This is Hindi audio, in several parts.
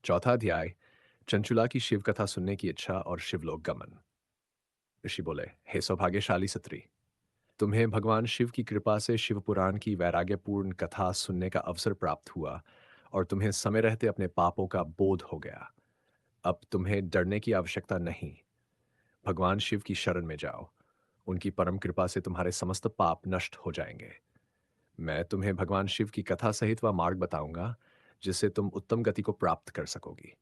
चौथा अध्याय। चंचुला की शिव कथा सुनने की इच्छा और शिवलोक गमन। ऋषि बोले, हे सौभाग्यशाली स्त्री, तुम्हें भगवान शिव की कृपा से शिव पुराण की वैराग्यपूर्ण कथा सुनने का अवसर प्राप्त हुआ और तुम्हें समय रहते अपने पापों का बोध हो गया। अब तुम्हें डरने की आवश्यकता नहीं। भगवान शिव की शरण में जाओ। उनकी परम कृपा से तुम्हारे समस्त पाप नष्ट हो जाएंगे। मैं तुम्हें भगवान शिव की कथा सहित वह मार्ग बताऊंगा जिससे तुम उत्तम गति को प्राप्त कर सकोगी।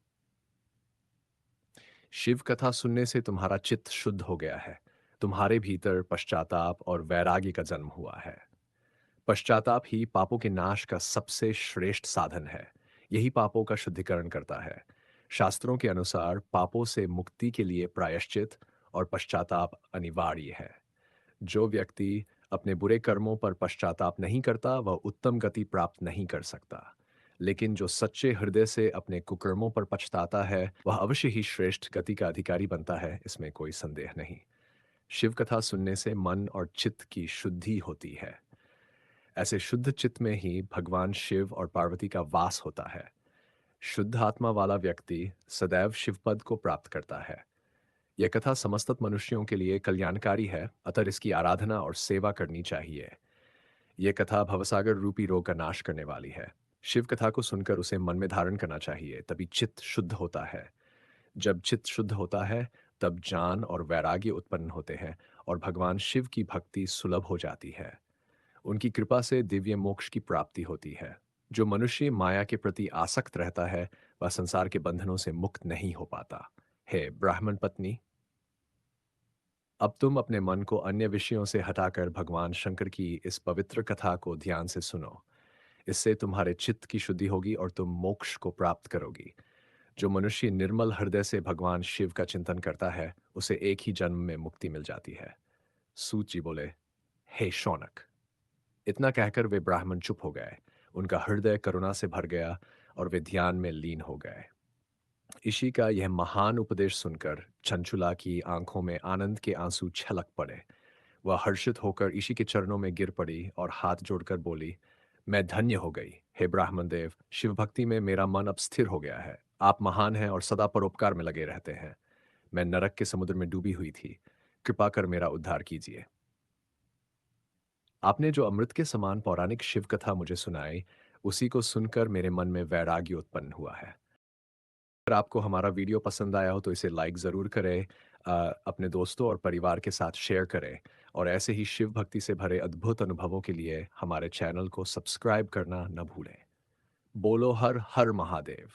शिव कथा सुनने से तुम्हारा चित्त शुद्ध हो गया है। तुम्हारे भीतर पश्चाताप और वैराग्य का जन्म हुआ है। पश्चाताप ही पापों के नाश का सबसे श्रेष्ठ साधन है। यही पापों का शुद्धिकरण करता है। शास्त्रों के अनुसार पापों से मुक्ति के लिए प्रायश्चित और पश्चाताप अनिवार्य है। जो व्यक्ति अपने बुरे कर्मों पर पश्चाताप नहीं करता वह उत्तम गति प्राप्त नहीं कर सकता। लेकिन जो सच्चे हृदय से अपने कुकर्मों पर पछताता है वह अवश्य ही श्रेष्ठ गति का अधिकारी बनता है, इसमें कोई संदेह नहीं। शिव कथा सुनने से मन और चित्त की शुद्धि होती है। ऐसे शुद्ध चित्त में ही भगवान शिव और पार्वती का वास होता है। शुद्ध आत्मा वाला व्यक्ति सदैव शिवपद को प्राप्त करता है। यह कथा समस्त मनुष्यों के लिए कल्याणकारी है, अतः इसकी आराधना और सेवा करनी चाहिए। यह कथा भवसागर रूपी रोग का नाश करने वाली है। शिव कथा को सुनकर उसे मन में धारण करना चाहिए, तभी चित्त शुद्ध होता है। जब चित्त शुद्ध होता है तब ज्ञान और वैराग्य उत्पन्न होते हैं और भगवान शिव की भक्ति सुलभ हो जाती है। उनकी कृपा से दिव्य मोक्ष की प्राप्ति होती है। जो मनुष्य माया के प्रति आसक्त रहता है वह संसार के बंधनों से मुक्त नहीं हो पाता। हे ब्राह्मण पत्नी, अब तुम अपने मन को अन्य विषयों से हटाकर भगवान शंकर की इस पवित्र कथा को ध्यान से सुनो। इससे तुम्हारे चित्त की शुद्धि होगी और तुम मोक्ष को प्राप्त करोगी। जो मनुष्य निर्मल हृदय से भगवान शिव का चिंतन करता है उसे एक ही जन्म में मुक्ति मिल जाती है। सूत जी बोले, हे शौनक। इतना कहकर वे ब्राह्मण चुप हो गए। उनका हृदय करुणा से भर गया और वे ध्यान में लीन हो गए। ऋषि का यह महान उपदेश सुनकर चंचुला की आंखों में आनंद के आंसू छलक पड़े। वह हर्षित होकर ऋषि के चरणों में गिर पड़ी और हाथ जोड़कर बोली, मैं धन्य हो गई। हे ब्राह्मण देव, शिव भक्ति में मेरा मन अब स्थिर हो गया है। आप महान हैं और सदा परोपकार में लगे रहते हैं। मैं नरक के समुद्र में डूबी हुई थी। कृपा कर मेरा उद्धार कीजिए। आपने जो अमृत के समान पौराणिक शिव कथा मुझे सुनाई, उसी को सुनकर मेरे मन में वैराग्य उत्पन्न हुआ है। अगर आपको हमारा वीडियो पसंद आया हो तो इसे लाइक ज़रूर करें, अपने दोस्तों और परिवार के साथ शेयर करें और ऐसे ही शिव भक्ति से भरे अद्भुत अनुभवों के लिए हमारे चैनल को सब्सक्राइब करना न भूलें। बोलो हर हर महादेव।